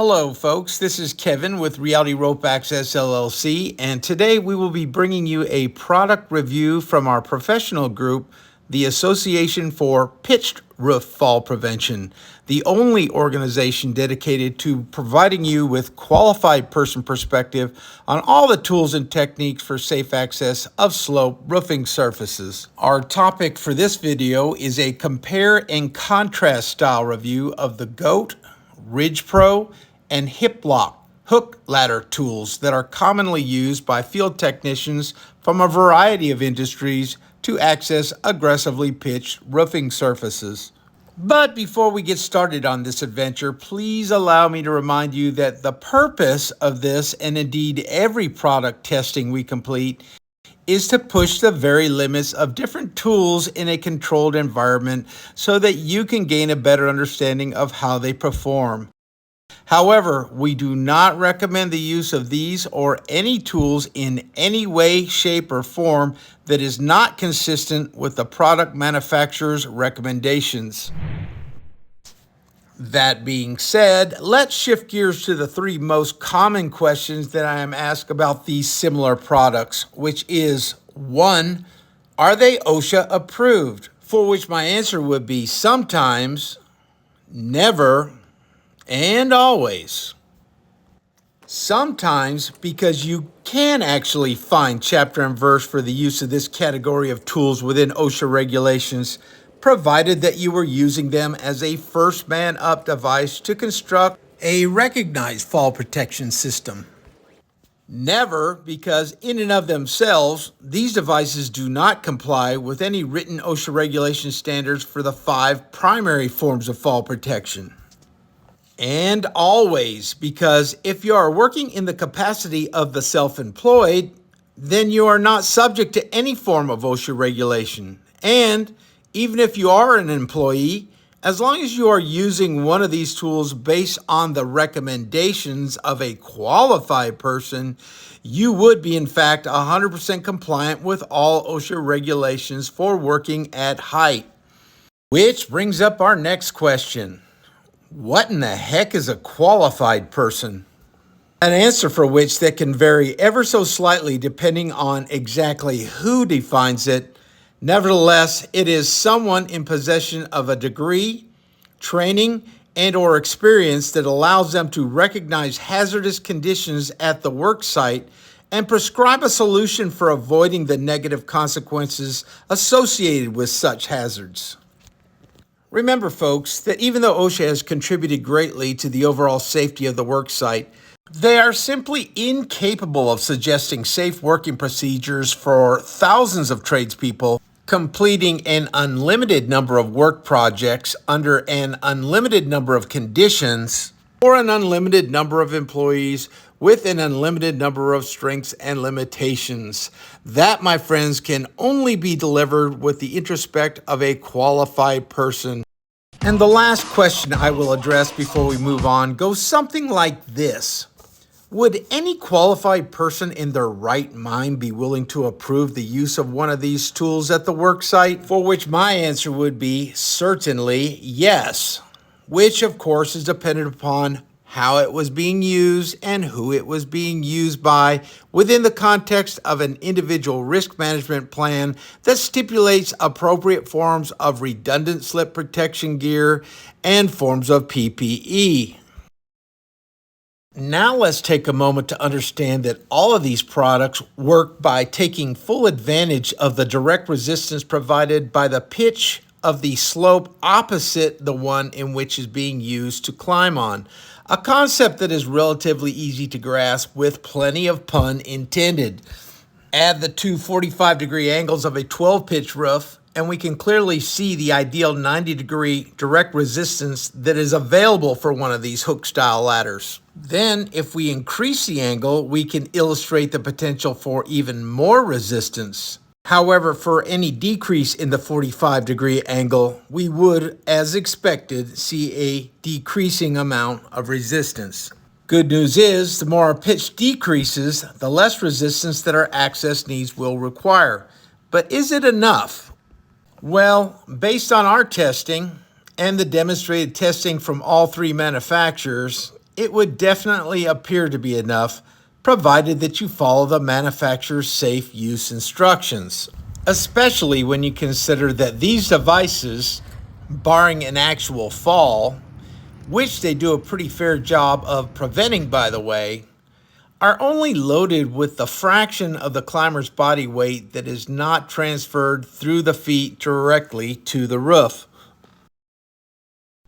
Hello folks, this is Kevin with Reality Rope Access LLC, and today we will be bringing you a product review from our professional group, the Association for Pitched Roof Fall Prevention, the only organization dedicated to providing you with qualified person perspective on all the tools and techniques for safe access of slope roofing surfaces. Our topic for this video is a compare and contrast style review of the GOAT, RidgePro and HippLock hook ladder tools that are commonly used by field technicians from a variety of industries to access aggressively pitched roofing surfaces. But before we get started on this adventure, please allow me to remind you that the purpose of this, and indeed every product testing we complete, is to push the very limits of different tools in a controlled environment so that you can gain a better understanding of how they perform. However, we do not recommend the use of these or any tools in any way, shape, or form that is not consistent with the product manufacturer's recommendations. That being said, let's shift gears to the three most common questions that I am asked about these similar products, which is 1, are they OSHA approved? For which my answer would be sometimes, never, and always. Sometimes because you can actually find chapter and verse for the use of this category of tools within OSHA regulations, provided that you were using them as a first man up device to construct a recognized fall protection system. Never, because in and of themselves, these devices do not comply with any written OSHA regulation standards for the 5 primary forms of fall protection. And always, because if you are working in the capacity of the self-employed, then you are not subject to any form of OSHA regulation. And even if you are an employee, as long as you are using one of these tools based on the recommendations of a qualified person, you would be in fact 100% compliant with all OSHA regulations for working at height. Which brings up our next question. What in the heck is a qualified person? An answer for which that can vary ever so slightly depending on exactly who defines it. Nevertheless, it is someone in possession of a degree, training, and or experience that allows them to recognize hazardous conditions at the work site and prescribe a solution for avoiding the negative consequences associated with such hazards. Remember, folks, that even though OSHA has contributed greatly to the overall safety of the work site, they are simply incapable of suggesting safe working procedures for thousands of tradespeople completing an unlimited number of work projects under an unlimited number of conditions for an unlimited number of employees with an unlimited number of strengths and limitations. That, my friends, can only be delivered with the introspect of a qualified person. And the last question I will address before we move on goes something like this. Would any qualified person in their right mind be willing to approve the use of one of these tools at the work site? For which my answer would be certainly yes, which of course is dependent upon how it was being used and who it was being used by within the context of an individual risk management plan that stipulates appropriate forms of redundant slip protection gear and forms of PPE. Now let's take a moment to understand that all of these products work by taking full advantage of the direct resistance provided by the pitch of the slope opposite the one in which is being used to climb on. A concept that is relatively easy to grasp with plenty of pun intended. Add the two 45-degree angles of a 12-pitch roof, and we can clearly see the ideal 90-degree direct resistance that is available for one of these hook-style ladders. Then, if we increase the angle, we can illustrate the potential for even more resistance. However, for any decrease in the 45-degree angle, we would, as expected, see a decreasing amount of resistance. Good news is, the more our pitch decreases, the less resistance that our access needs will require. But is it enough? Well, based on our testing and the demonstrated testing from all 3 manufacturers, it would definitely appear to be enough, provided that you follow the manufacturer's safe use instructions, especially when you consider that these devices, barring an actual fall, which they do a pretty fair job of preventing, by the way, are only loaded with the fraction of the climber's body weight that is not transferred through the feet directly to the roof.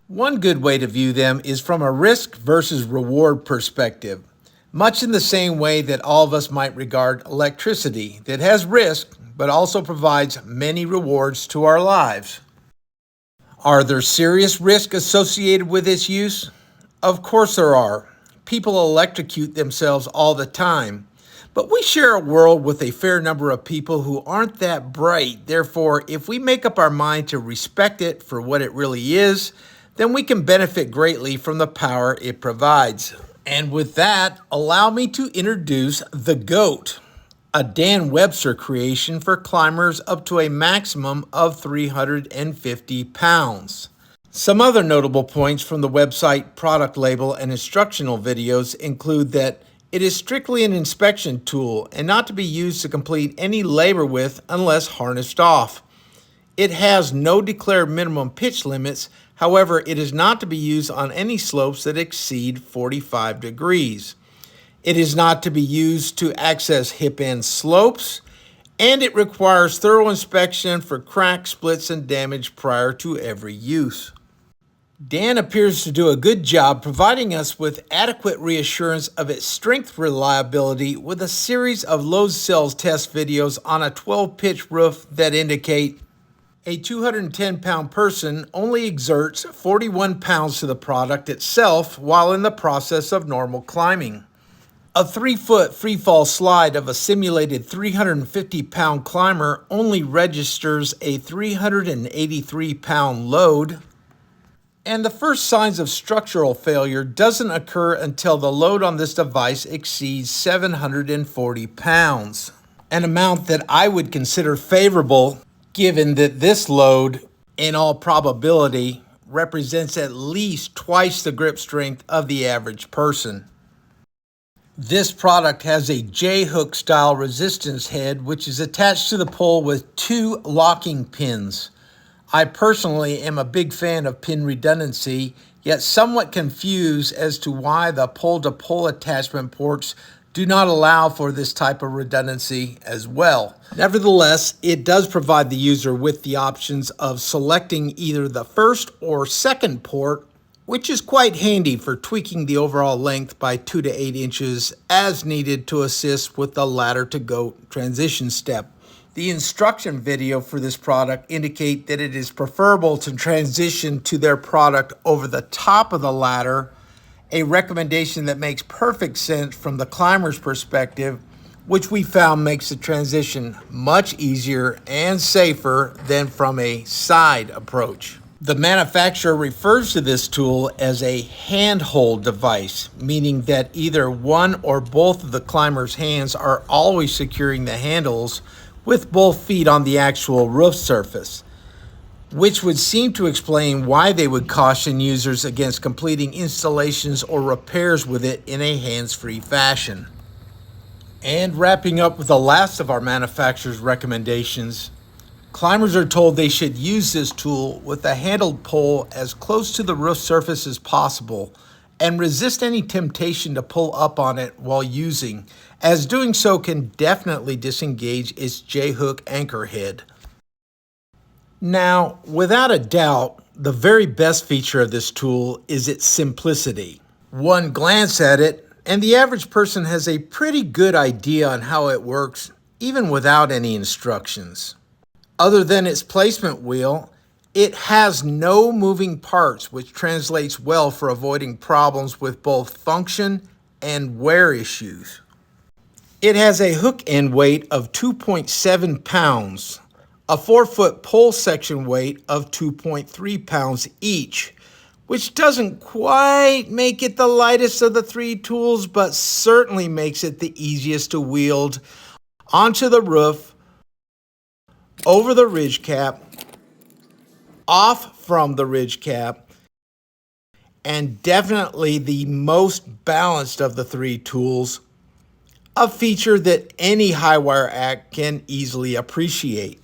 One good way to view them is from a risk versus reward perspective, much in the same way that all of us might regard electricity that has risk but also provides many rewards to our lives. Are there serious risks associated with its use? Of course there are. People electrocute themselves all the time. But we share a world with a fair number of people who aren't that bright. Therefore, if we make up our mind to respect it for what it really is, then we can benefit greatly from the power it provides. And with that, allow me to introduce the GOAT, a Dan Webster creation for climbers up to a maximum of 350 pounds. Some other notable points from the website product label and instructional videos include that it is strictly an inspection tool and not to be used to complete any labor with unless harnessed off. It has no declared minimum pitch limits. However, it is not to be used on any slopes that exceed 45 degrees. It is not to be used to access hip end slopes, and it requires thorough inspection for cracks, splits, and damage prior to every use. Dan appears to do a good job providing us with adequate reassurance of its strength reliability with a series of load cells test videos on a 12-pitch roof that indicate a 210-pound person only exerts 41 pounds to the product itself while in the process of normal climbing. A 3-foot freefall slide of a simulated 350-pound climber only registers a 383-pound load, and the first signs of structural failure doesn't occur until the load on this device exceeds 740 pounds, an amount that I would consider favorable given that this load, in all probability, represents at least twice the grip strength of the average person. This product has a J-hook style resistance head which is attached to the pole with 2 locking pins. I personally am a big fan of pin redundancy, yet somewhat confused as to why the pole-to-pole attachment ports do not allow for this type of redundancy as well. Nevertheless, it does provide the user with the options of selecting either the first or second port, which is quite handy for tweaking the overall length by 2 to 8 inches as needed to assist with the ladder to goat transition step. The instruction video for this product indicate that it is preferable to transition to their product over the top of the ladder, a recommendation that makes perfect sense from the climber's perspective, which we found makes the transition much easier and safer than from a side approach. The manufacturer refers to this tool as a handhold device, meaning that either one or both of the climber's hands are always securing the handles with both feet on the actual roof surface, which would seem to explain why they would caution users against completing installations or repairs with it in a hands-free fashion. And wrapping up with the last of our manufacturer's recommendations, climbers are told they should use this tool with a handled pole as close to the roof surface as possible and resist any temptation to pull up on it while using, as doing so can definitely disengage its J-hook anchor head. Now, without a doubt, the very best feature of this tool is its simplicity. One glance at it, and the average person has a pretty good idea on how it works, even without any instructions. Other than its placement wheel, it has no moving parts, which translates well for avoiding problems with both function and wear issues. It has a hook end weight of 2.7 pounds, a 4-foot pole section weight of 2.3 pounds each, which doesn't quite make it the lightest of the 3 tools, but certainly makes it the easiest to wield onto the roof, over the ridge cap, off from the ridge cap, and definitely the most balanced of the three tools, a feature that any high wire act can easily appreciate.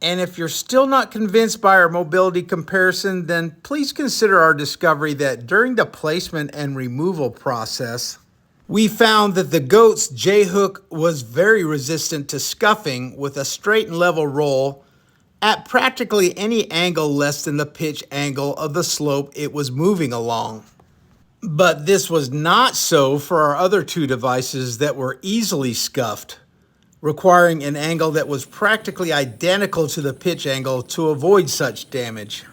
And if you're still not convinced by our mobility comparison, then please consider our discovery that during the placement and removal process, we found that the GOAT's J-hook was very resistant to scuffing with a straight and level roll at practically any angle less than the pitch angle of the slope it was moving along. But this was not so for our other two devices that were easily scuffed, requiring an angle that was practically identical to the pitch angle to avoid such damage.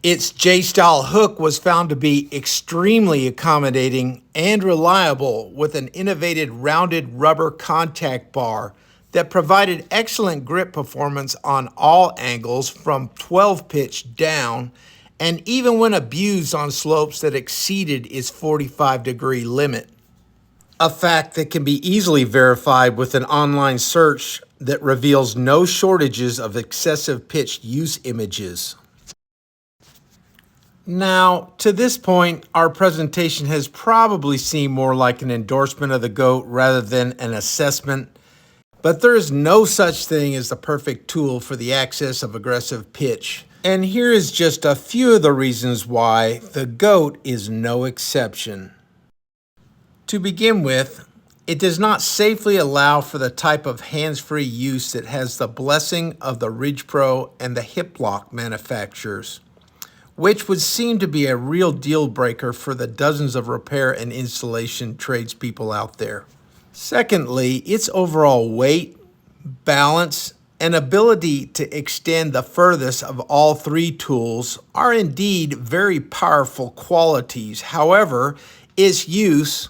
Its J-style hook was found to be extremely accommodating and reliable with an innovative rounded rubber contact bar that provided excellent grip performance on all angles from 12 pitch down, and even when abused on slopes that exceeded its 45-degree limit. A fact that can be easily verified with an online search that reveals no shortages of excessive pitch use images. Now, to this point, our presentation has probably seemed more like an endorsement of the GOAT rather than an assessment, but there is no such thing as the perfect tool for the access of aggressive pitch. And here is just a few of the reasons why the GOAT is no exception. To begin with, it does not safely allow for the type of hands-free use that has the blessing of the RidgePro and the HippLock manufacturers, which would seem to be a real deal breaker for the dozens of repair and installation tradespeople out there. Secondly, its overall weight, balance, and ability to extend the furthest of all three tools are indeed very powerful qualities. However, its use,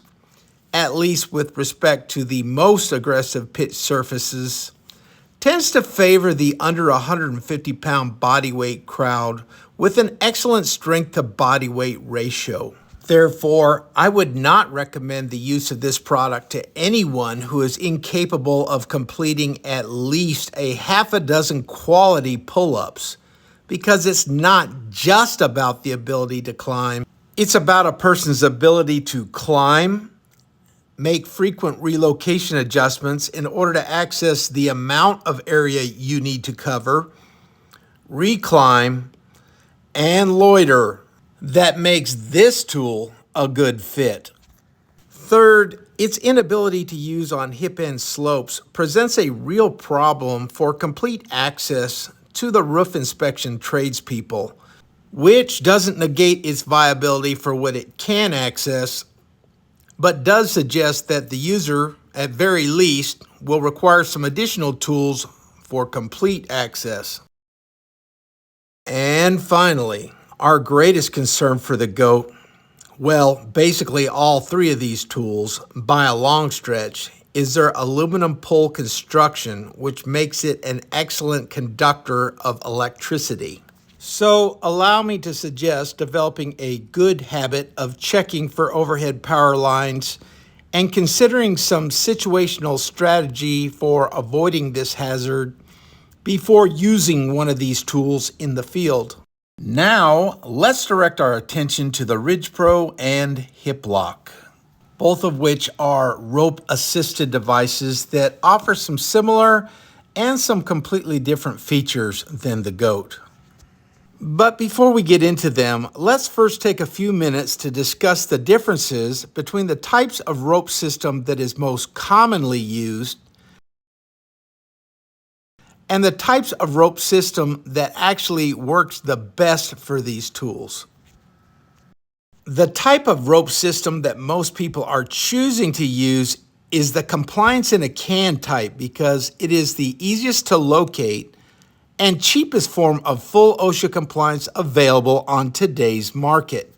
at least with respect to the most aggressive pitch surfaces, tends to favor the under 150-pound body weight crowd with an excellent strength to body weight ratio. Therefore, I would not recommend the use of this product to anyone who is incapable of completing at least a half a dozen quality pull-ups, because it's not just about the ability to climb. It's about a person's ability to climb, make frequent relocation adjustments in order to access the amount of area you need to cover, reclimb, and loiter that makes this tool a good fit. Third, its inability to use on hip-end slopes presents a real problem for complete access to the roof inspection tradespeople, which doesn't negate its viability for what it can access, but does suggest that the user, at very least, will require some additional tools for complete access. And finally, our greatest concern for the GOAT, well, basically all three of these tools, by a long stretch, is their aluminum pole construction, which makes it an excellent conductor of electricity. So allow me to suggest developing a good habit of checking for overhead power lines and considering some situational strategy for avoiding this hazard before using one of these tools in the field. Now, let's direct our attention to the RidgePro and HippLock, both of which are rope-assisted devices that offer some similar and some completely different features than the GOAT. But before we get into them, let's first take a few minutes to discuss the differences between the types of rope system that is most commonly used and the types of rope system that actually works the best for these tools. The type of rope system that most people are choosing to use is the compliance in a can type because it is the easiest to locate and cheapest form of full OSHA compliance available on today's market.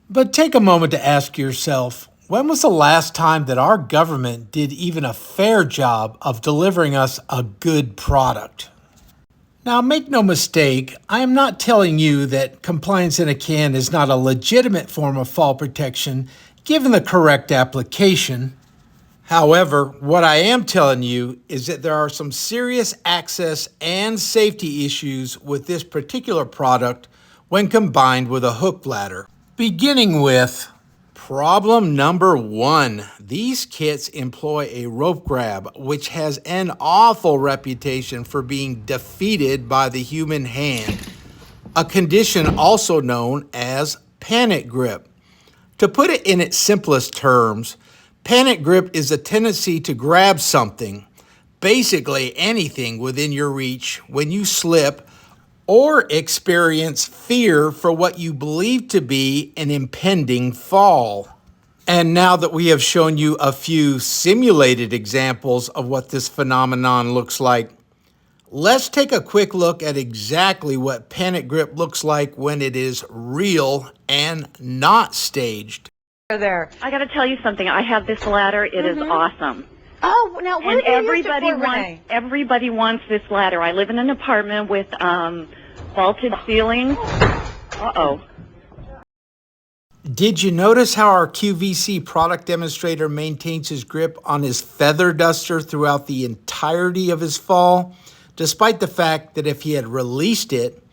But take a moment to ask yourself, when was the last time that our government did even a fair job of delivering us a good product? Now, make no mistake, I am not telling you that compliance in a can is not a legitimate form of fall protection given the correct application. However, what I am telling you is that there are some serious access and safety issues with this particular product when combined with a hook ladder. Beginning with problem number 1. These kits employ a rope grab, which has an awful reputation for being defeated by the human hand, a condition also known as panic grip. To put it in its simplest terms, panic grip is a tendency to grab something, basically anything within your reach, when you slip or experience fear for what you believe to be an impending fall. And now that we have shown you a few simulated examples of what this phenomenon looks like, let's take a quick look at exactly what panic grip looks like when it is real and not staged. There. I got to tell you something. I have this ladder. It is awesome. Oh, now where And do you use it for, Renee? everybody wants this ladder. I live in an apartment with vaulted ceilings. Uh-oh. Did you notice how our QVC product demonstrator maintains his grip on his feather duster throughout the entirety of his fall, despite the fact that if he had released it,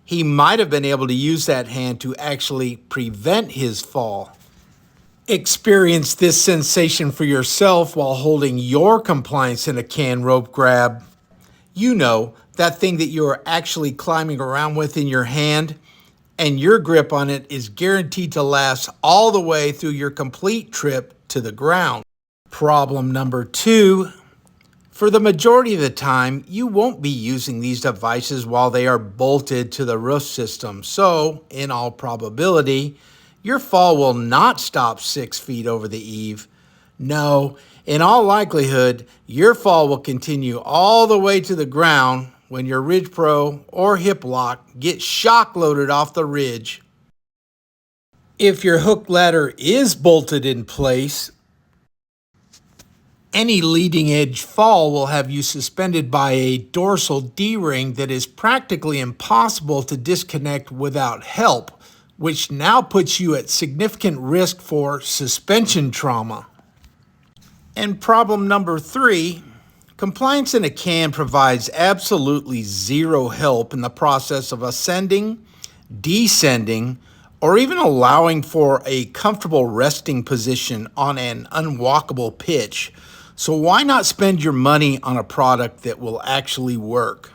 he might have been able to use that hand to actually prevent his fall? Experience this sensation for yourself while holding your compliance in a can rope grab. You know, that thing that you are actually climbing around with in your hand, and your grip on it is guaranteed to last all the way through your complete trip to the ground. Problem number 2. For the majority of the time, you won't be using these devices while they are bolted to the roof system. So, in all probability, your fall will not stop 6 feet over the eave. No, in all likelihood, your fall will continue all the way to the ground when your RidgePro or HippLock gets shock loaded off the ridge. If your hook ladder is bolted in place, any leading edge fall will have you suspended by a dorsal D-ring that is practically impossible to disconnect without help, which now puts you at significant risk for suspension trauma. And problem number 3, compliance in a can provides absolutely zero help in the process of ascending, descending, or even allowing for a comfortable resting position on an unwalkable pitch. So why not spend your money on a product that will actually work?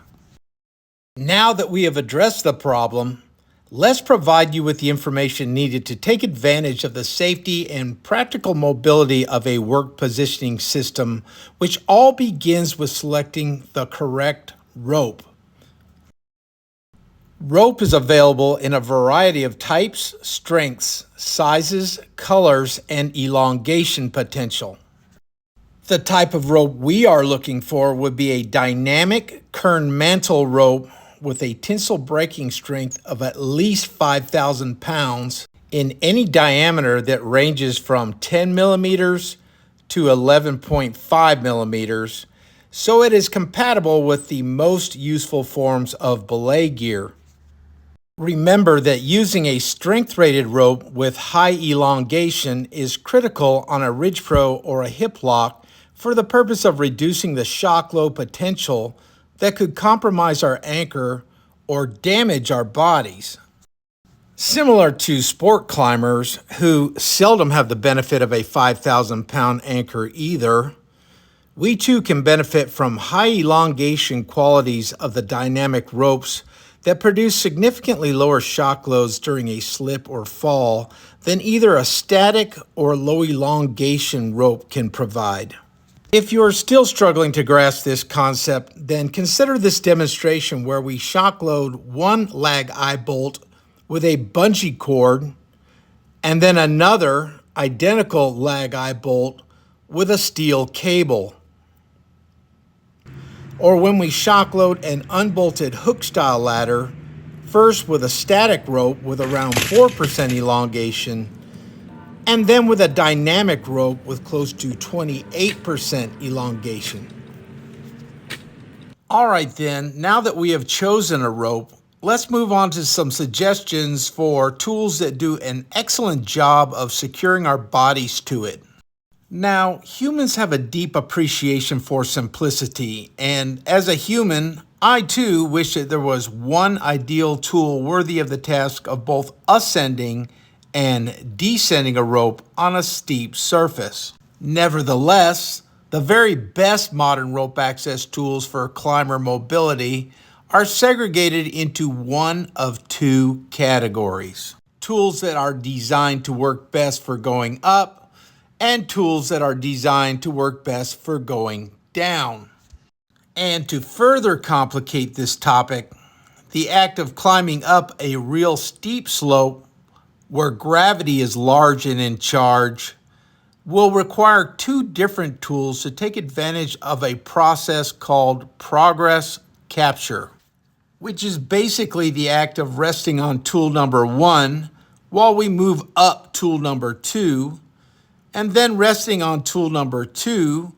Now that we have addressed the problem, let's provide you with the information needed to take advantage of the safety and practical mobility of a work positioning system, which all begins with selecting the correct rope. Rope is available in a variety of types, strengths, sizes, colors, and elongation potential. The type of rope we are looking for would be a dynamic Kern mantle rope with a tensile breaking strength of at least 5,000 pounds in any diameter that ranges from 10 millimeters to 11.5 millimeters, so it is compatible with the most useful forms of belay gear. Remember that using a strength-rated rope with high elongation is critical on a RidgePro or a HippLock for the purpose of reducing the shock load potential that could compromise our anchor or damage our bodies. Similar to sport climbers who seldom have the benefit of a 5,000-pound anchor either, we too can benefit from high elongation qualities of the dynamic ropes that produce significantly lower shock loads during a slip or fall than either a static or low elongation rope can provide. If you're still struggling to grasp this concept, then consider this demonstration where we shock load one lag eye bolt with a bungee cord and then another identical lag eye bolt with a steel cable. Or when we shock load an unbolted hook style ladder, first with a static rope with around 4% elongation, and then with a dynamic rope with close to 28% elongation. All right then, now that we have chosen a rope, let's move on to some suggestions for tools that do an excellent job of securing our bodies to it. Now, humans have a deep appreciation for simplicity, and as a human, I too wish that there was one ideal tool worthy of the task of both ascending and descending a rope on a steep surface. Nevertheless, the very best modern rope access tools for climber mobility are segregated into one of two categories: tools that are designed to work best for going up, and tools that are designed to work best for going down. And to further complicate this topic, the act of climbing up a real steep slope where gravity is large and in charge will require two different tools to take advantage of a process called progress capture, which is basically the act of resting on tool number one while we move up tool number two, and then resting on tool number two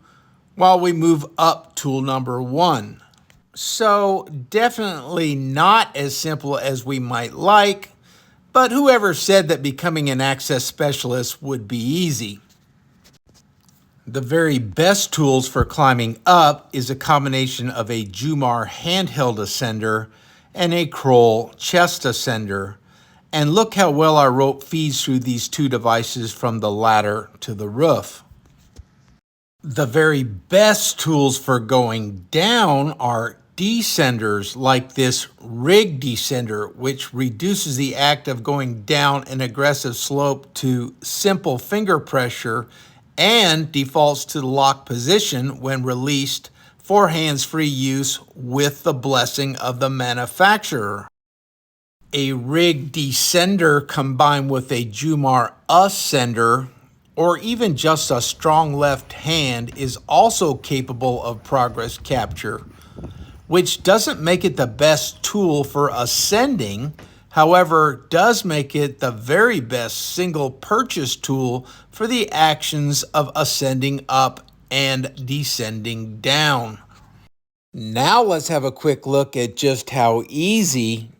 while we move up tool number one. So definitely not as simple as we might like, but whoever said that becoming an access specialist would be easy? The very best tools for climbing up is a combination of a Jumar handheld ascender and a Kroll chest ascender. And look how well our rope feeds through these two devices from the ladder to the roof. The very best tools for going down are descenders like this rig descender, which reduces the act of going down an aggressive slope to simple finger pressure and defaults to the lock position when released for hands-free use with the blessing of the manufacturer. A rig descender combined with a Jumar ascender, or even just a strong left hand, is also capable of progress capture, which doesn't make it the best tool for ascending, however, does make it the very best single purchase tool for the actions of ascending up and descending down. Now let's have a quick look at just how easy,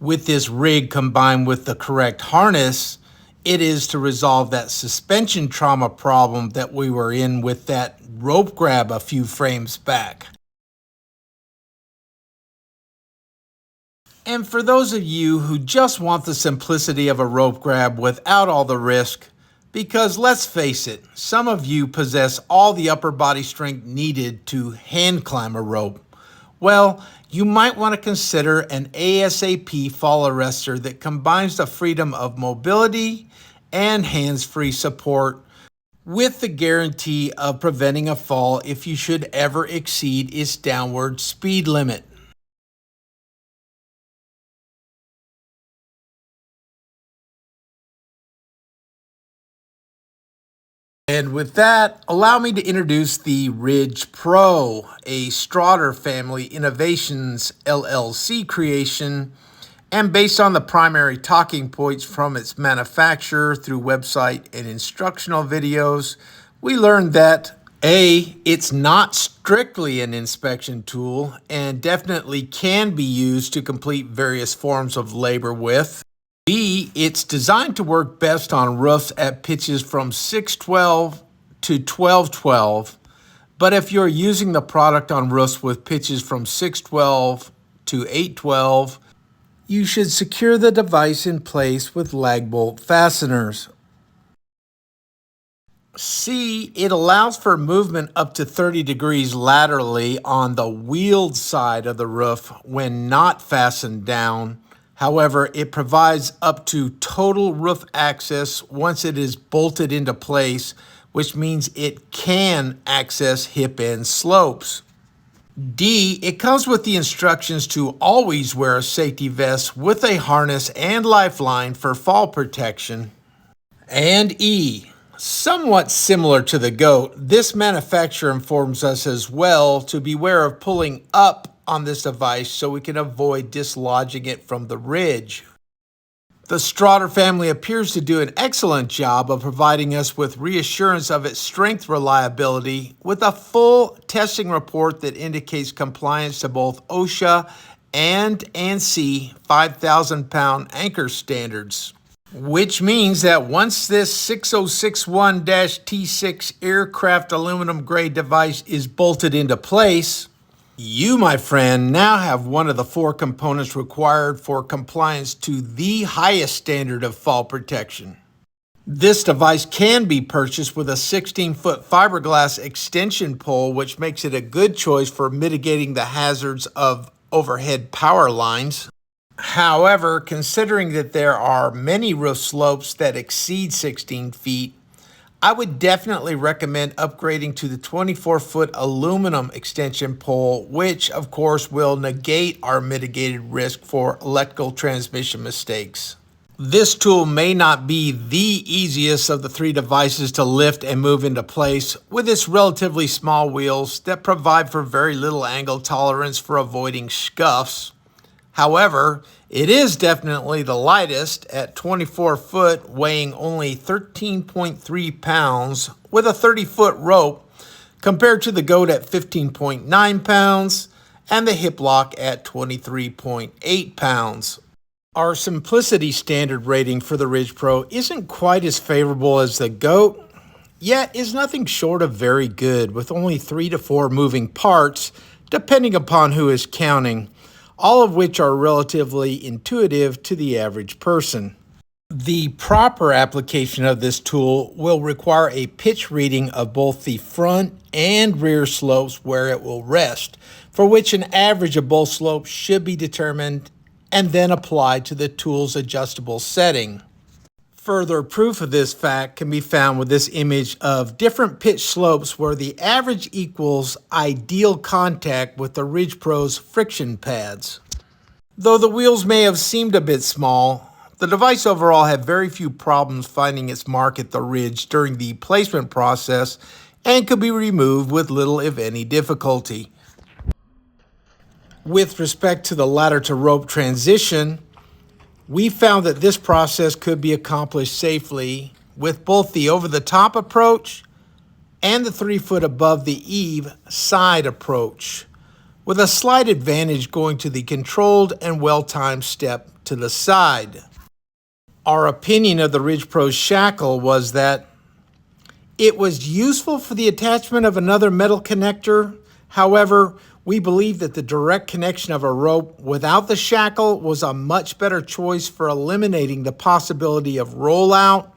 with this rig combined with the correct harness, it is to resolve that suspension trauma problem that we were in with that rope grab a few frames back. And for those of you who just want the simplicity of a rope grab without all the risk, because let's face it, some of you possess all the upper body strength needed to hand climb a rope, well, you might want to consider an ASAP fall arrestor that combines the freedom of mobility and hands-free support with the guarantee of preventing a fall if you should ever exceed its downward speed limit. And with that, allow me to introduce the RidgePro, a Straughter Family Innovations LLC creation, and based on the primary talking points from its manufacturer through website and instructional videos, we learned that A, it's not strictly an inspection tool and definitely can be used to complete various forms of labor with. B, it's designed to work best on roofs at pitches from 612 to 1212, but if you're using the product on roofs with pitches from 612 to 812, you should secure the device in place with lag bolt fasteners. C, it allows for movement up to 30 degrees laterally on the wheeled side of the roof when not fastened down. However, it provides up to total roof access once it is bolted into place, which means it can access hip end slopes. D, it comes with the instructions to always wear a safety vest with a harness and lifeline for fall protection. And E, somewhat similar to the GOAT, this manufacturer informs us as well to beware of pulling up on this device so we can avoid dislodging it from the ridge. The Straughter family appears to do an excellent job of providing us with reassurance of its strength reliability with a full testing report that indicates compliance to both OSHA and ANSI 5,000-pound anchor standards. Which means that once this 6061-T6 aircraft aluminum grade device is bolted into place, You, my friend, now have one of the 4 components required for compliance to the highest standard of fall protection. This device can be purchased with a 16-foot fiberglass extension pole, which makes it a good choice for mitigating the hazards of overhead power lines. However, considering that there are many roof slopes that exceed 16 feet, I would definitely recommend upgrading to the 24-foot aluminum extension pole, which of course will negate our mitigated risk for electrical transmission mistakes. This tool may not be the easiest of the 3 devices to lift and move into place with its relatively small wheels that provide for very little angle tolerance for avoiding scuffs. However, it is definitely the lightest at 24 foot, weighing only 13.3 pounds with a 30-foot rope, compared to the GOAT at 15.9 pounds and the HippLock at 23.8 pounds. Our simplicity standard rating for the RidgePro isn't quite as favorable as the GOAT, yet is nothing short of very good, with only 3 to 4 moving parts, depending upon who is counting, all of which are relatively intuitive to the average person. The proper application of this tool will require a pitch reading of both the front and rear slopes where it will rest, for which an average of both slopes should be determined and then applied to the tool's adjustable setting. Further proof of this fact can be found with this image of different pitch slopes where the average equals ideal contact with the RidgePro's friction pads. Though the wheels may have seemed a bit small, the device overall had very few problems finding its mark at the ridge during the placement process and could be removed with little if any difficulty. With respect to the ladder to rope transition, we found that this process could be accomplished safely with both the over-the-top approach and the 3 foot above the eave side approach, with a slight advantage going to the controlled and well-timed step to the side. Our opinion of the RidgePro's shackle was that it was useful for the attachment of another metal connector. However, we believe that the direct connection of a rope without the shackle was a much better choice for eliminating the possibility of rollout,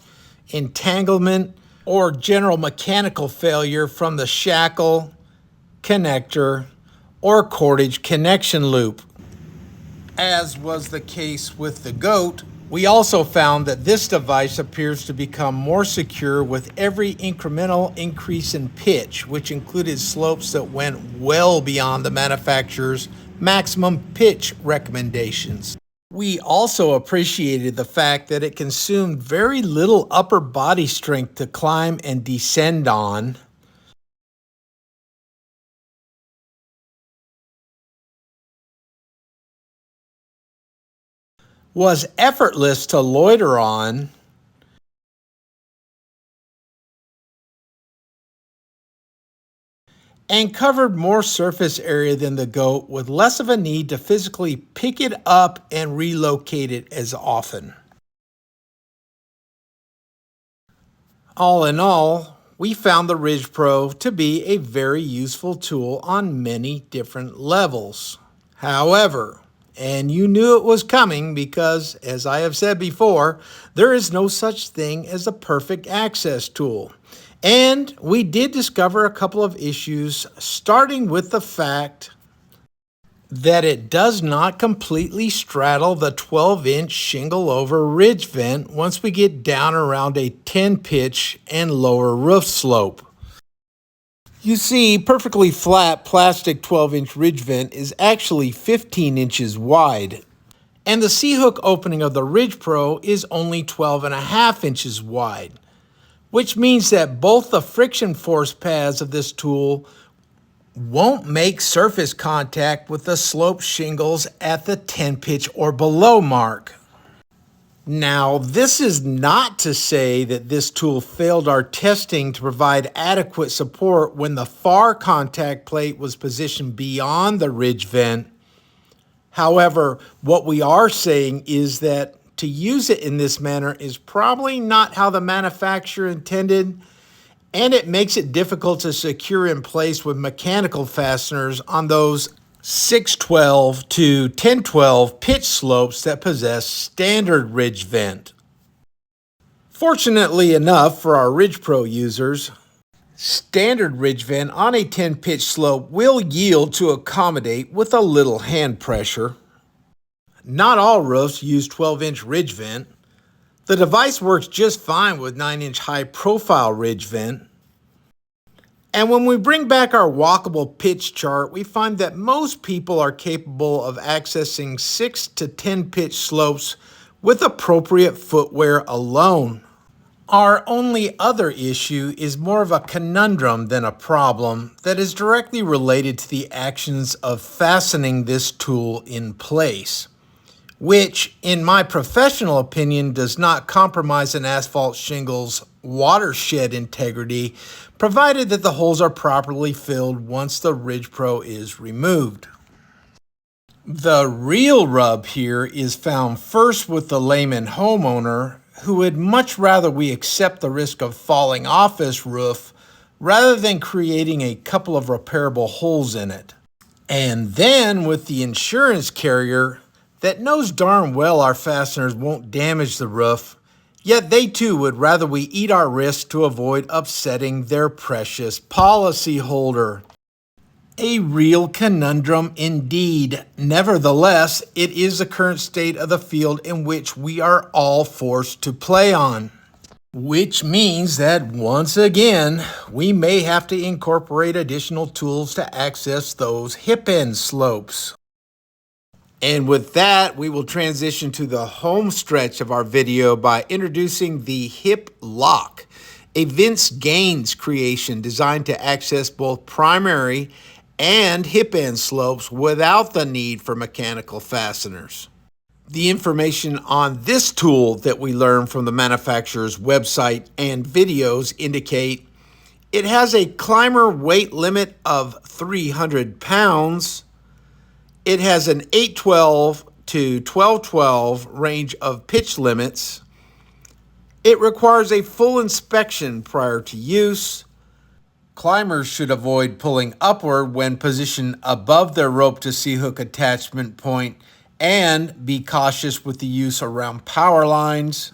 entanglement, or general mechanical failure from the shackle, connector, or cordage connection loop. As was the case with the GOAT, we also found that this device appears to become more secure with every incremental increase in pitch, which included slopes that went well beyond the manufacturer's maximum pitch recommendations. We also appreciated the fact that it consumed very little upper body strength to climb and descend on, was effortless to loiter on, and covered more surface area than the GOAT with less of a need to physically pick it up and relocate it as often. All in all, we found the RidgePro to be a very useful tool on many different levels. However, and you knew it was coming because, as I have said before, there is no such thing as a perfect access tool. And we did discover a couple of issues, starting with the fact that it does not completely straddle the 12-inch shingle over ridge vent once we get down around a 10 pitch and lower roof slope. You see, perfectly flat plastic 12-inch ridge vent is actually 15 inches wide, and the C-hook opening of the RidgePro is only 12.5 inches wide, which means that both the friction force pads of this tool won't make surface contact with the slope shingles at the 10 pitch or below mark. Now, this is not to say that this tool failed our testing to provide adequate support when the far contact plate was positioned beyond the ridge vent. However, what we are saying is that to use it in this manner is probably not how the manufacturer intended, and it makes it difficult to secure in place with mechanical fasteners on those 612 to 1012 pitch slopes that possess standard ridge vent. Fortunately enough for our RidgePro users, standard ridge vent on a 10 pitch slope will yield to accommodate with a little hand pressure. Not all roofs use 12-inch ridge vent. The device works just fine with 9-inch high profile ridge vent. And when we bring back our walkable pitch chart, we find that most people are capable of accessing 6 to 10 pitch slopes with appropriate footwear alone. Our only other issue is more of a conundrum than a problem that is directly related to the actions of fastening this tool in place, which, in my professional opinion, does not compromise an asphalt shingle's watershed integrity, provided that the holes are properly filled once the RidgePro is removed. The real rub here is found first with the layman homeowner, who would much rather we accept the risk of falling off this roof rather than creating a couple of repairable holes in it. And then with the insurance carrier that knows darn well our fasteners won't damage the roof, yet they too would rather we eat our risk to avoid upsetting their precious policyholder. A real conundrum indeed. Nevertheless, it is the current state of the field in which we are all forced to play on. Which means that once again, we may have to incorporate additional tools to access those hip end slopes. And with that, we will transition to the home stretch of our video by introducing the HippLock, a Vince Gaines creation designed to access both primary and hip end slopes without the need for mechanical fasteners. The information on this tool that we learned from the manufacturer's website and videos indicate it has a climber weight limit of 300 pounds. It has an 812 to 1212 range of pitch limits. It requires a full inspection prior to use. Climbers should avoid pulling upward when positioned above their rope to C-hook attachment point and be cautious with the use around power lines.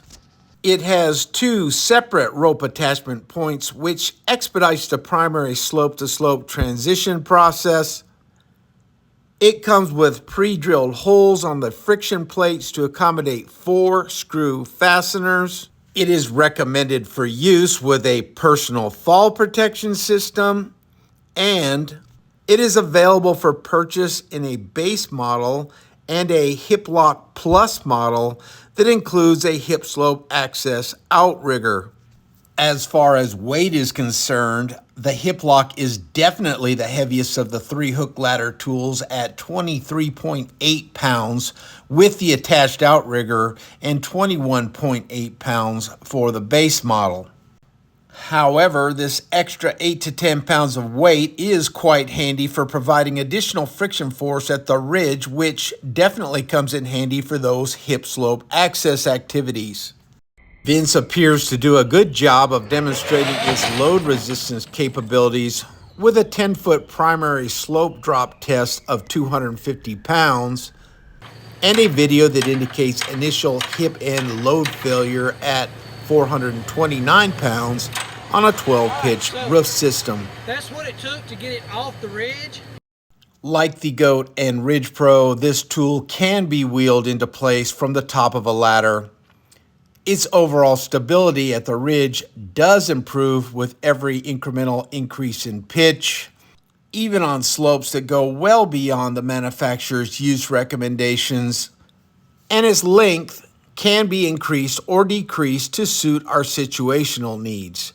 It has 2 separate rope attachment points, which expedites the primary slope-to-slope transition process. It comes with pre-drilled holes on the friction plates to accommodate 4 screw fasteners. It is recommended for use with a personal fall protection system, and it is available for purchase in a base model and a HippLock Plus model that includes a hip slope access outrigger. As far as weight is concerned, the HippLock is definitely the heaviest of the 3 hook ladder tools at 23.8 pounds with the attached outrigger and 21.8 pounds for the base model. However, this extra 8 to 10 pounds of weight is quite handy for providing additional friction force at the ridge, which definitely comes in handy for those hip slope access activities. Vince appears to do a good job of demonstrating its load resistance capabilities with a 10-foot primary slope drop test of 250 pounds and a video that indicates initial hip end load failure at 429 pounds on a 12-pitch roof system. That's what it took to get it off the ridge? Like the GOAT and RidgePro, this tool can be wheeled into place from the top of a ladder. Its overall stability at the ridge does improve with every incremental increase in pitch, even on slopes that go well beyond the manufacturer's use recommendations, and its length can be increased or decreased to suit our situational needs.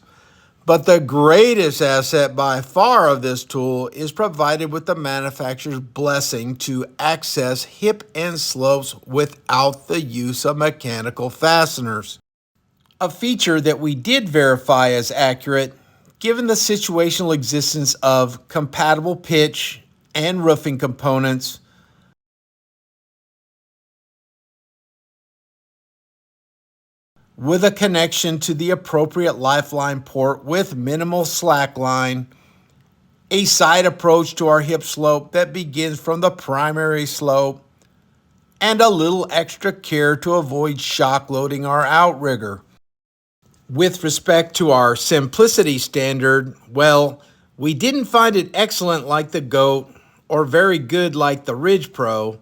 But the greatest asset by far of this tool is provided with the manufacturer's blessing to access hip end slopes without the use of mechanical fasteners. A feature that we did verify as accurate given the situational existence of compatible pitch and roofing components, with a connection to the appropriate lifeline port with minimal slack line, a side approach to our hip slope that begins from the primary slope, and a little extra care to avoid shock loading our outrigger. With respect to our simplicity standard, well, we didn't find it excellent like the GOAT or very good like the RidgePro,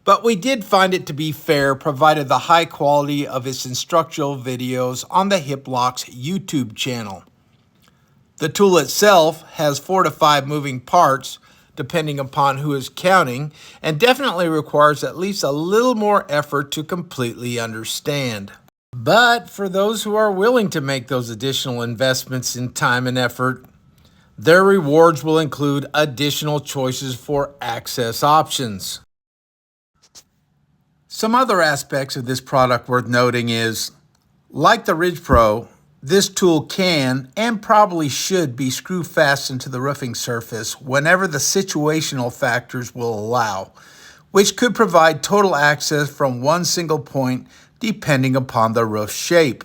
but we did find it to be fair provided the high quality of its instructional videos on the HippLock's YouTube channel. The tool itself has 4 to 5 moving parts, depending upon who is counting, and definitely requires at least a little more effort to completely understand. But for those who are willing to make those additional investments in time and effort, their rewards will include additional choices for access options. Some other aspects of this product worth noting is, like the RidgePro, this tool can and probably should be screw fastened to the roofing surface whenever the situational factors will allow, which could provide total access from one single point depending upon the roof shape.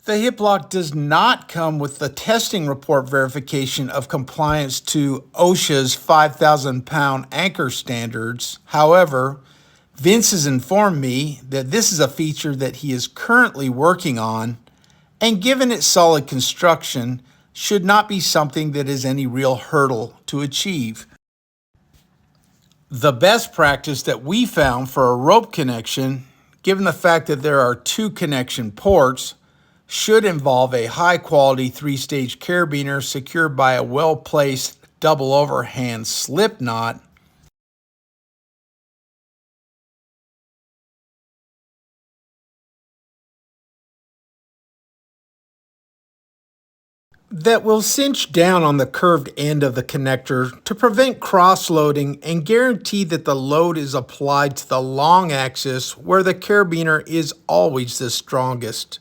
The HippLock does not come with the testing report verification of compliance to OSHA's 5,000-pound anchor standards. However, Vince has informed me that this is a feature that he is currently working on, and given its solid construction, should not be something that is any real hurdle to achieve. The best practice that we found for a rope connection, given the fact that there are 2 connection ports, should involve a high-quality 3-stage carabiner secured by a well-placed double overhand slip knot that will cinch down on the curved end of the connector to prevent cross-loading and guarantee that the load is applied to the long axis where the carabiner is always the strongest.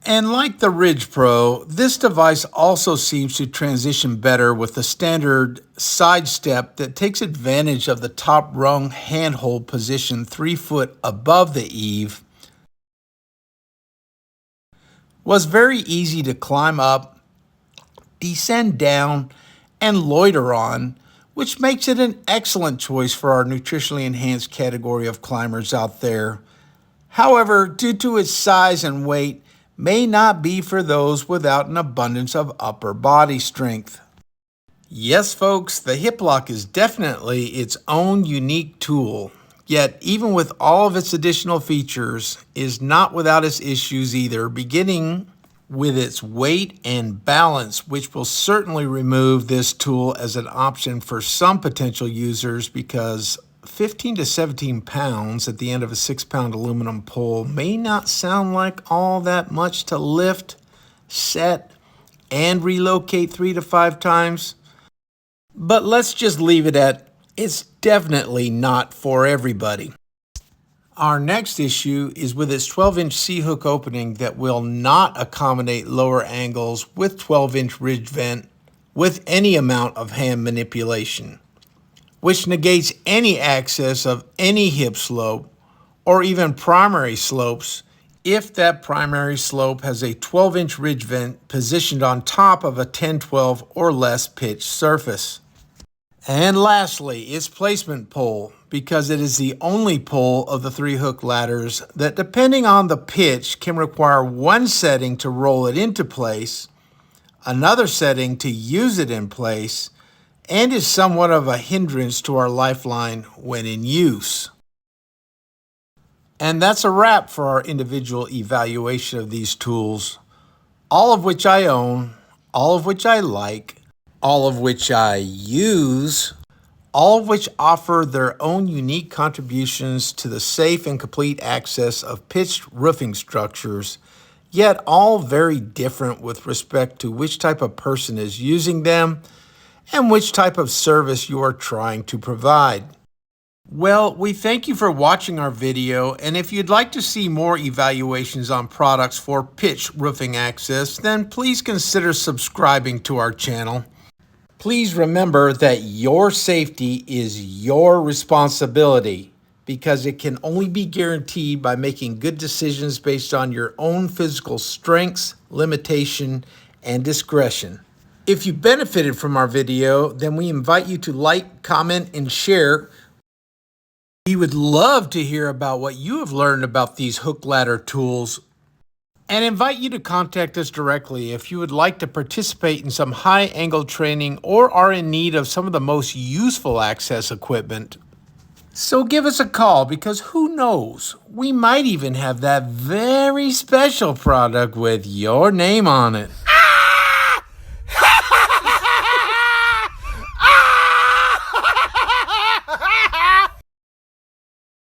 And like the RidgePro, this device also seems to transition better with the standard side step that takes advantage of the top rung handhold position 3 foot above the eave. Was very easy to climb up, descend down, and loiter on, which makes it an excellent choice for our nutritionally enhanced category of climbers out there. However, due to its size and weight, may not be for those without an abundance of upper body strength. Yes, folks, the HippLock is definitely its own unique tool. Yet, even with all of its additional features, is not without its issues either, beginning with its weight and balance, which will certainly remove this tool as an option for some potential users because 15 to 17 pounds at the end of a 6-pound aluminum pole may not sound like all that much to lift, set, and relocate 3 to 5 times. But let's just leave it at it's definitely not for everybody. Our next issue is with its 12-inch C-hook opening that will not accommodate lower angles with 12-inch ridge vent with any amount of hand manipulation, which negates any access of any hip slope or even primary slopes if that primary slope has a 12-inch ridge vent positioned on top of a 10-12 or less pitched surface. And lastly, its placement pole, because it is the only pole of the 3 hook ladders that, depending on the pitch, can require one setting to roll it into place, another setting to use it in place, and is somewhat of a hindrance to our lifeline when in use. And that's a wrap for our individual evaluation of these tools, all of which I own, all of which I like, all of which I use, all of which offer their own unique contributions to the safe and complete access of pitched roofing structures, yet all very different with respect to which type of person is using them and which type of service you are trying to provide. Well, we thank you for watching our video, and if you'd like to see more evaluations on products for pitched roofing access, then please consider subscribing to our channel. Please remember that your safety is your responsibility. because it can only be guaranteed by making good decisions based on your own physical strengths, limitation, and discretion. If you benefited from our video, then we invite you to like, comment, and share. We would love to hear about what you have learned about these hook ladder tools and invite you to contact us directly if you would like to participate in some high-angle training or are in need of some of the most useful access equipment. So give us a call, because who knows, we might even have that very special product with your name on it.